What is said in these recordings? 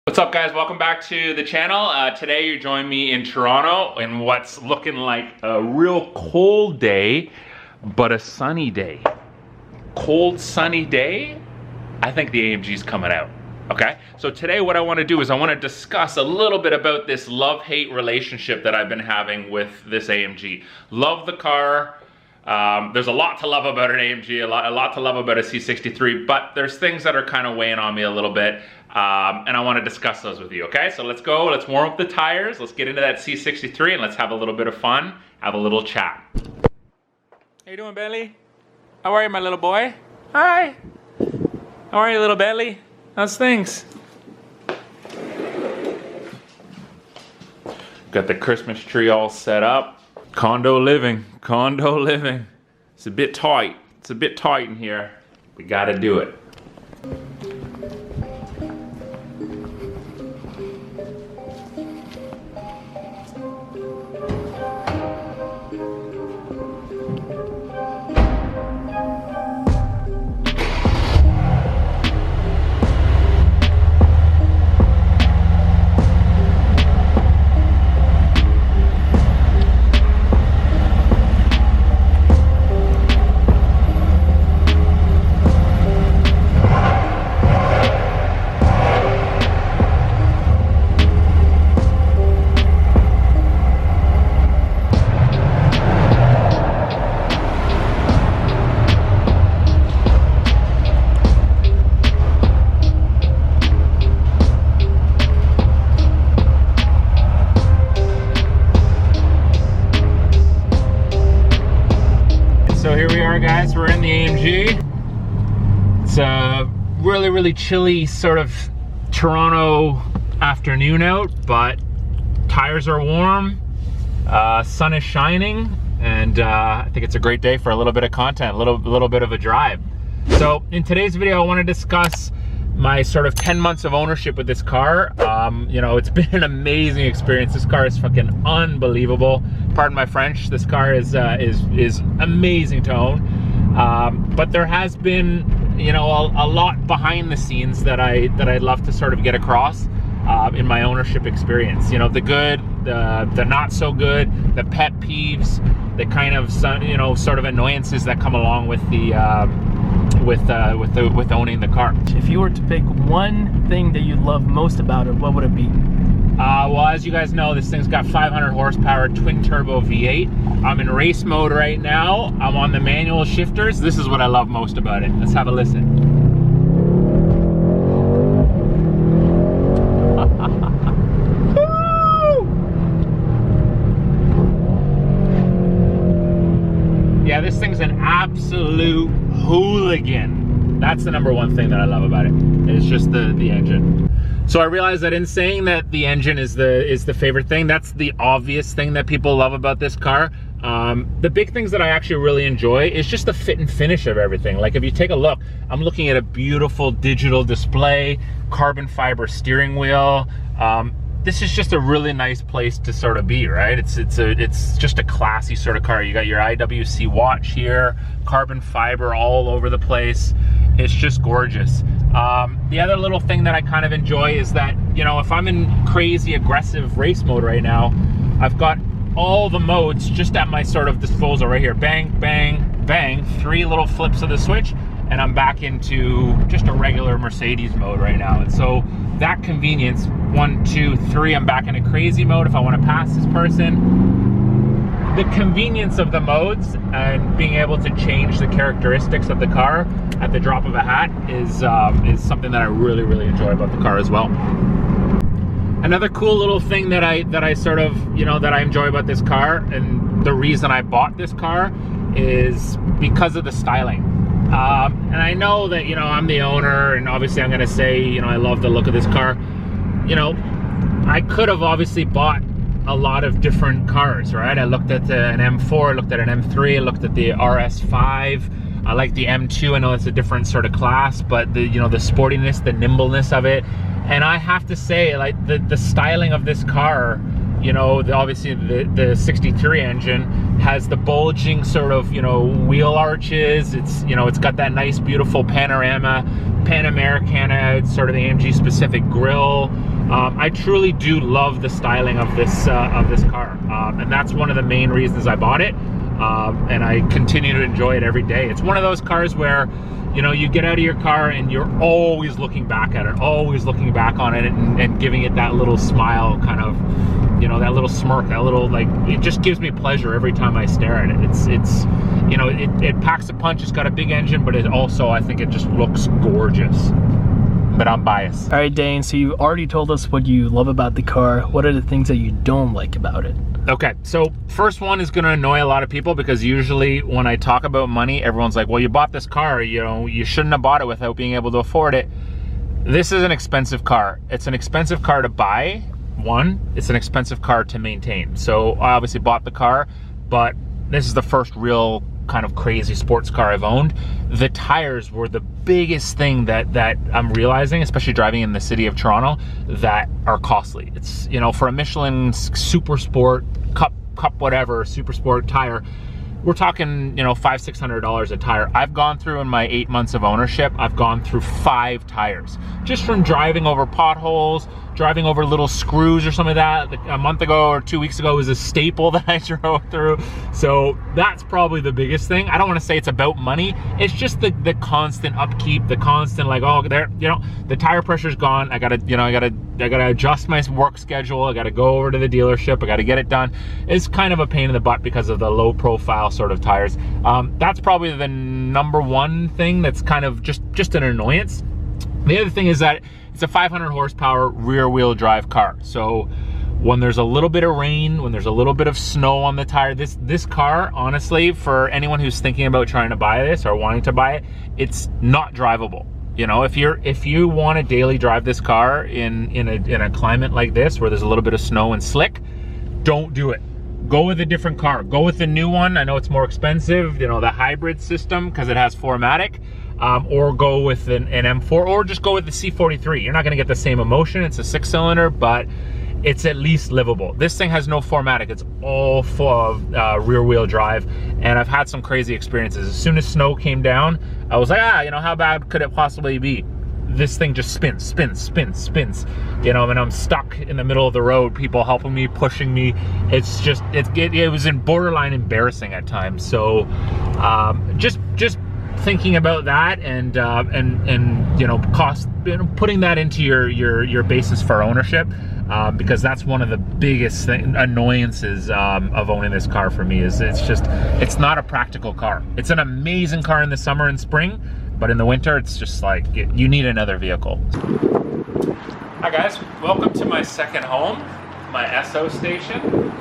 What's up, guys? Welcome back to the channel. Today you join me in Toronto in what's looking like a real cold day, but a sunny day. Cold, sunny day? I think the AMG's coming out, okay? So today what I want to do is I want to discuss a little bit about this love-hate relationship that I've been having with this AMG. Love the car. There's a lot to love about an AMG, a lot to love about a C63, but there's things that are kind of weighing on me a little bit, and I want to discuss those with you, okay? So let's go, let's warm up the tires, let's get into that C63, and let's have a little bit of fun, have a little chat. How you doing, Bentley? How are you, my little boy? Hi! How are you, little Bentley? How's things? Got the Christmas tree all set up. Condo living, condo living. It's a bit tight. It's a bit tight in here. We gotta do it. So here we are, guys, we're in the AMG. It's a really chilly sort of Toronto afternoon out, but tires are warm, sun is shining, and I think it's a great day for a little bit of content, a little bit of a drive. So in today's video, I want to discuss my sort of 10 months of ownership with this car. You know, it's been an amazing experience. This car is fucking unbelievable. Pardon my French. This car is amazing to own. But there has been, you know, a lot behind the scenes that I'd love to sort of get across in my ownership experience. You know, the good, the not so good, the pet peeves, the kind of, you know, sort of annoyances that come along with the with owning the car. If you were to pick one thing that you love most about it, what would it be? Well, as you guys know, this thing's got 500 horsepower, twin turbo V8. I'm in race mode right now. I'm on the manual shifters. This is what I love most about it. Let's have a listen. Yeah, this thing's an absolute hooligan. That's the number one thing that I love about it. It's just the engine. So I realize that in saying that the engine is the favorite thing, that's the obvious thing that people love about this car. The big things that I actually really enjoy is just the fit and finish of everything. Like if you take a look, I'm looking at a beautiful digital display, carbon fiber steering wheel. This is just a really nice place to sort of be, right? It's just a classy sort of car. You got your IWC watch here, carbon fiber all over the place. It's just gorgeous. The other little thing that I kind of enjoy is that, you know, if I'm in crazy aggressive race mode right now, I've got all the modes just at my sort of disposal right here. Bang, bang, bang, 3 little flips of the switch, and I'm back into just a regular Mercedes mode right now. And so that convenience, 1, 2, 3, I'm back in a crazy mode if I want to pass this person. The convenience of the modes and being able to change the characteristics of the car at the drop of a hat is something that I really enjoy about the car as well. Another cool little thing that I sort of, you know, that I enjoy about this car, and the reason I bought this car, is because of the styling. And I know that, you know, I'm the owner, and obviously I'm gonna say, you know, I love the look of this car. You know, I could have obviously bought a lot of different cars, right? I looked at an M4, I looked at an M3, I looked at the RS5. I like the M2. I know it's a different sort of class, but the, you know, the sportiness, the nimbleness of it. And I have to say, like, the styling of this car, you know, obviously the 63 engine has the bulging sort of, you know, wheel arches. It's, you know, it's got that nice, beautiful panorama, Panamericana, sort of the AMG specific grille. I truly do love the styling of this car, and that's one of the main reasons I bought it, and I continue to enjoy it every day. It's one of those cars where, you know, you get out of your car and you're always looking back at it, always looking back on it, and giving it that little smile, kind of, you know, that little smirk, that little, like, it just gives me pleasure every time I stare at it. It's you know, it packs a punch. It's got a big engine, but it also, I think it just looks gorgeous. But I'm biased. All right, Dane, so you already told us what you love about the car. What are the things that you don't like about it? Okay, so first one is gonna annoy a lot of people, because usually when I talk about money, everyone's like, well, you bought this car, you know, you shouldn't have bought it without being able to afford it. This is an expensive car. It's an expensive car to buy. One, it's an expensive car to maintain. So I obviously bought the car, but this is the first real kind of crazy sports car I've owned. The tires were the biggest thing that I'm realizing, especially driving in the city of Toronto, that are costly. It's, you know, for a Michelin Super Sport Cup whatever Super Sport tire, we're talking, you know, $500–600 a tire. I've gone through, in my 8 months of ownership, I've gone through 5 tires just from driving over potholes, driving over little screws or something like that. A month ago or 2 weeks ago was a staple that I drove through. So that's probably the biggest thing. I don't want to say it's about money. It's just the constant upkeep, the constant, like, oh, there, you know, the tire pressure's gone. I gotta, you know, I gotta adjust my work schedule. I gotta go over to the dealership. I gotta get it done. It's kind of a pain in the butt because of the low profile sort of tires. That's probably the number one thing that's kind of just an annoyance. The other thing is that it's a 500 horsepower rear wheel drive car. So when there's a little bit of rain, when there's a little bit of snow on the tire, this car, honestly, for anyone who's thinking about trying to buy this or wanting to buy it, it's not drivable. You know, if you want to daily drive this car in a climate like this where there's a little bit of snow and slick, don't do it. Go with a different car. Go with the new one. I know it's more expensive, you know, the hybrid system, because it has 4MATIC. Or go with an M4, or just go with the C43. You're not gonna get the same emotion. It's a 6-cylinder, but it's at least livable. This thing has no 4MATIC. It's all full of rear wheel drive, and I've had some crazy experiences. As soon as snow came down, I was like, you know, how bad could it possibly be? This thing just spins, you know, and I'm stuck in the middle of the road, people helping me, pushing me. It's just, it was borderline embarrassing at times. So just thinking about that, and you know, cost, you know, putting that into your basis for ownership, because that's one of the biggest annoyances of owning this car for me. Is it's not a practical car. It's an amazing car in the summer and spring, but in the winter it's just like you need another vehicle. Hi guys, welcome to my second home, my SO station.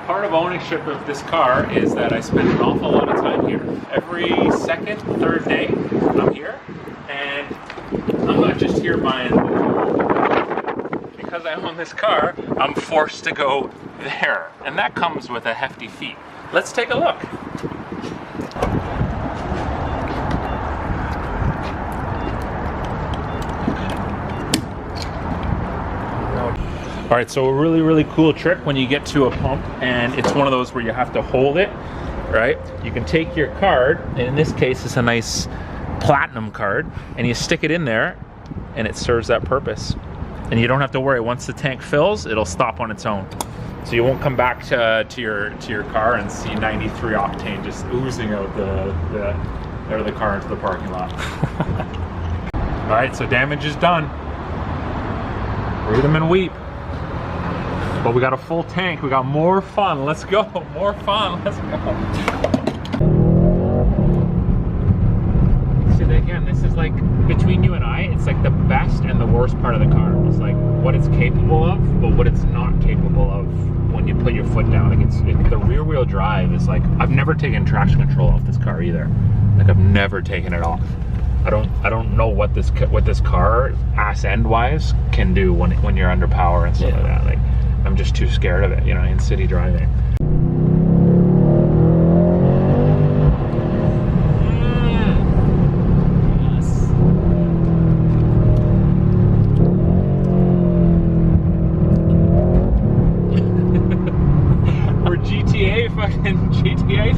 Part of ownership of this car is that I spend an awful lot of time here. Every second, third day, I'm here, and I'm not just here buying. Because I own this car, I'm forced to go there, and that comes with a hefty fee. Let's take a look. All right, so a really cool trick when you get to a pump, and it's one of those where you have to hold it, right? You can take your card, and in this case it's a nice platinum card, and you stick it in there, and it serves that purpose. And you don't have to worry, once the tank fills, it'll stop on its own. So you won't come back to your car and see 93 octane just oozing out the car into the parking lot. All right, so damage is done. Breathe them and weep. But we got a full tank, we got more fun, let's go, more fun, let's go. See, again, this is like, between you and I, it's like the best and the worst part of the car. It's like what it's capable of, but what it's not capable of when you put your foot down. Like the rear wheel drive is like, I've never taken traction control off this car either. Like I've never taken it off. I don't know what this car, ass end wise, can do when you're under power and stuff like that. Like, I'm just too scared of it, you know, in city driving. Yes. We're GTA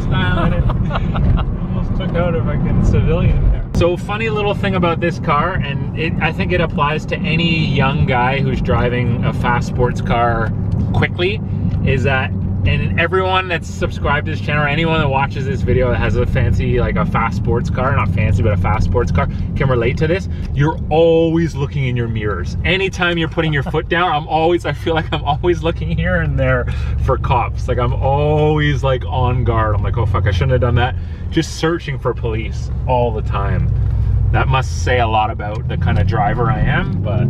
style in it. Almost took out a fucking civilian there. So funny funny little thing about this car, and I think it applies to any young guy who's driving a fast sports car quickly, is that, and everyone that's subscribed to this channel, or anyone that watches this video that has a fancy, like a fast sports car, not fancy, but a fast sports car, can relate to this. You're always looking in your mirrors. Anytime you're putting your foot down, I feel like I'm always looking here and there for cops. Like I'm always like on guard. I'm like, oh fuck, I shouldn't have done that. Just searching for police all the time. That must say a lot about the kind of driver I am, but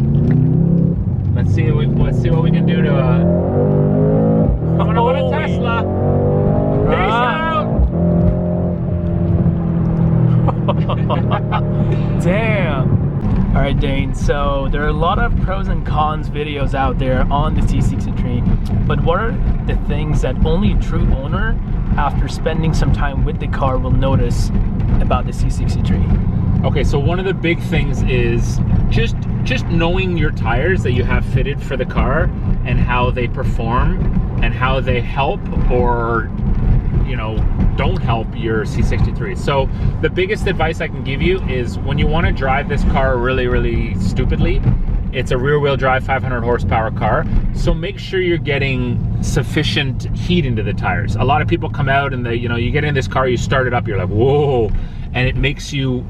let's see what we can do to I'm gonna put a Tesla. Peace out. Damn. All right, Dane. So there are a lot of pros and cons videos out there on the C63, but what are the things that only a true owner, after spending some time with the car, will notice about the C63? Okay, so one of the big things is just knowing your tires that you have fitted for the car and how they perform and how they help or, you know, don't help your C63. So the biggest advice I can give you is when you want to drive this car really, really stupidly, it's a rear-wheel drive 500 horsepower car, so make sure you're getting sufficient heat into the tires. A lot of people come out and you get in this car, you start it up, you're like, whoa, and it makes you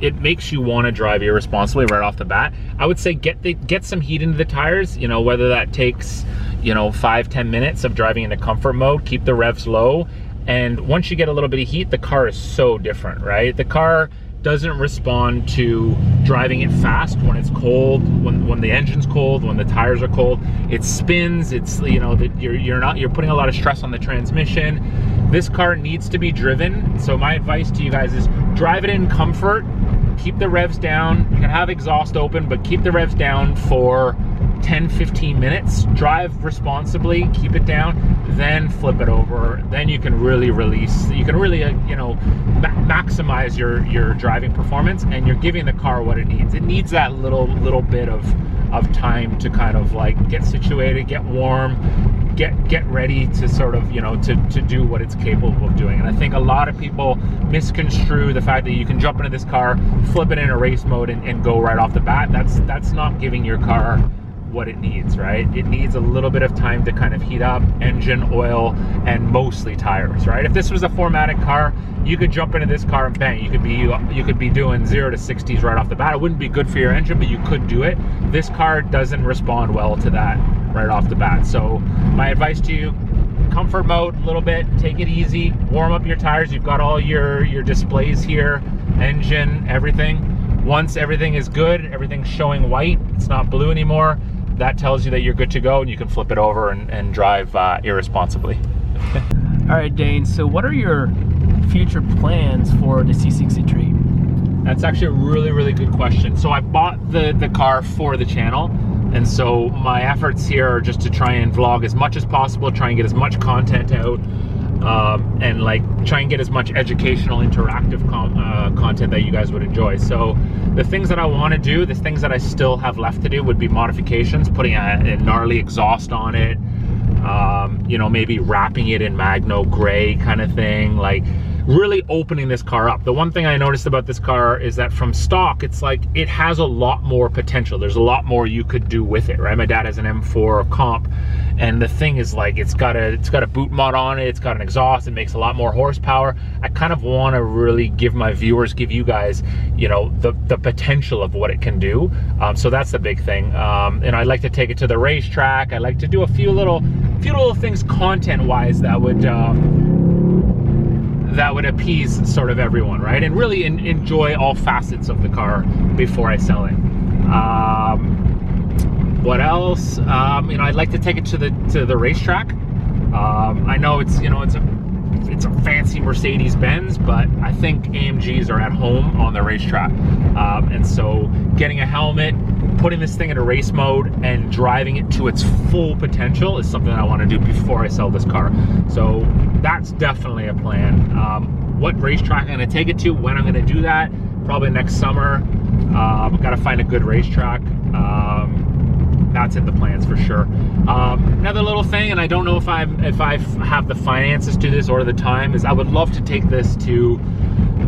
want to drive irresponsibly right off the bat. I would say get some heat into the tires, you know, whether that takes, you know, 5-10 minutes of driving into comfort mode. Keep the revs low, and once you get a little bit of heat, the car is so different, right? The car doesn't respond to driving it fast when it's cold, when the engine's cold, when the tires are cold. It spins. It's, you know, that you're putting a lot of stress on the transmission. This car needs to be driven. So my advice to you guys is drive it in comfort. Keep the revs down. You can have exhaust open, but keep the revs down for 10-15 minutes. Drive responsibly, keep it down, then flip it over. Then you can really release, you can really you know, maximize your driving performance, and you're giving the car what it needs. It needs that little bit of time to kind of like get situated, get warm, get ready to sort of, you know, to do what it's capable of doing. And I think a lot of people misconstrue the fact that you can jump into this car, flip it in a race mode, and go right off the bat. That's not giving your car what it needs, right? It needs a little bit of time to kind of heat up, engine, oil, and mostly tires, right? If this was a 4MATIC car, you could jump into this car and bang, you could be doing 0 to 60s right off the bat. It wouldn't be good for your engine, but you could do it. This car doesn't respond well to that right off the bat. So my advice to you, comfort mode a little bit, take it easy, warm up your tires. You've got all your displays here, engine, everything. Once everything is good, everything's showing white, it's not blue anymore, that tells you that you're good to go, and you can flip it over and drive irresponsibly. All right, Dane, so what are your future plans for the C63? That's actually a really good question. So I bought the car for the channel, and so my efforts here are just to try and vlog as much as possible, try and get as much content out, and like try and get as much educational, interactive content that you guys would enjoy. So the things that I want to do, the things that I still have left to do, would be modifications, putting a gnarly exhaust on it, you know, maybe wrapping it in Magno gray kind of thing, like really opening this car up. The one thing I noticed about this car is that from stock, it's like it has a lot more potential. There's a lot more you could do with it, right? My dad has an M4 comp, and the thing is like it's got a boot mod on it, it's got an exhaust, it makes a lot more horsepower. I kind of want to really give my viewers, give you guys, you know, the potential of what it can do. So that's the big thing. And I'd like to take it to the racetrack. I'd like to do a few little things content-wise that would appease sort of everyone, right? And really enjoy all facets of the car before I sell it. What else? You know, I'd like to take it to the racetrack. I know it's a fancy Mercedes-Benz, but I think AMGs are at home on the racetrack. And so getting a helmet, putting this thing in a race mode, and driving it to its full potential is something I want to do before I sell this car. So that's definitely a plan. What racetrack I'm going to take it to, when I'm going to do that, probably next summer. I've got to find a good racetrack. That's in the plans for sure. Another little thing, and I don't know if I have the finances to this or the time, is I would love to take this to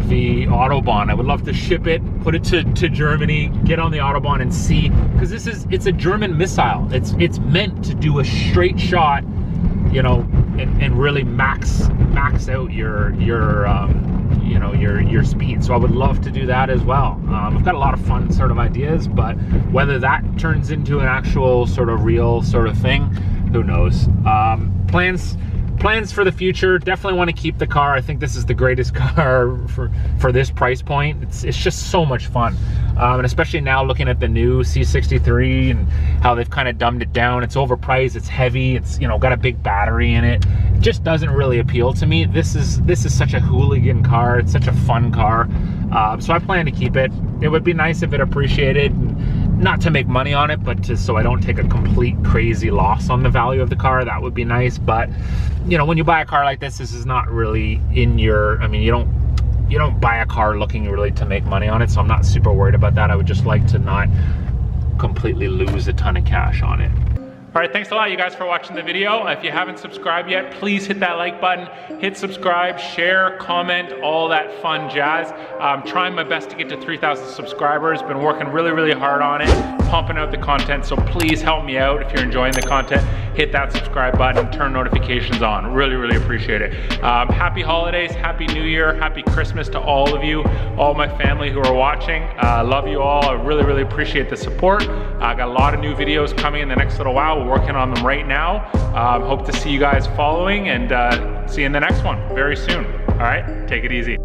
the Autobahn. I would love to ship it, put it to Germany, get on the Autobahn and see, because it's a German missile. It's meant to do a straight shot, you know, and really max out your speed. So I would love to do that as well. I've got a lot of fun sort of ideas, but whether that turns into an actual sort of real sort of thing, who knows. Plans for the future, definitely want to keep the car. I think this is the greatest car for this price point. It's just so much fun. And especially now looking at the new C63 and how they've kind of dumbed it down. It's overpriced, it's heavy, it's, you know, got a big battery in it. It just doesn't really appeal to me. This is such a hooligan car. It's such a fun car. So I plan to keep it. It would be nice if it appreciated, not to make money on it, but so I don't take a complete crazy loss on the value of the car. That would be nice. But you know, when you buy a car like this is not really in your, I mean, you don't buy a car looking really to make money on it, so I'm not super worried about that. I would just like to not completely lose a ton of cash on it. All right, thanks a lot, you guys, for watching the video. If you haven't subscribed yet, please hit that like button, hit subscribe, share, comment, all that fun jazz. I'm trying my best to get to 3,000 subscribers. Been working really, really hard on it, pumping out the content, so please help me out. If you're enjoying the content, hit that subscribe button, turn notifications on. Really, really appreciate it. Happy holidays, happy New Year, happy Christmas to all of you, all my family who are watching. Love you all. I really, really appreciate the support. I got a lot of new videos coming in the next little while. We're working on them right now. Hope to see you guys following, and see you in the next one very soon. All right, take it easy.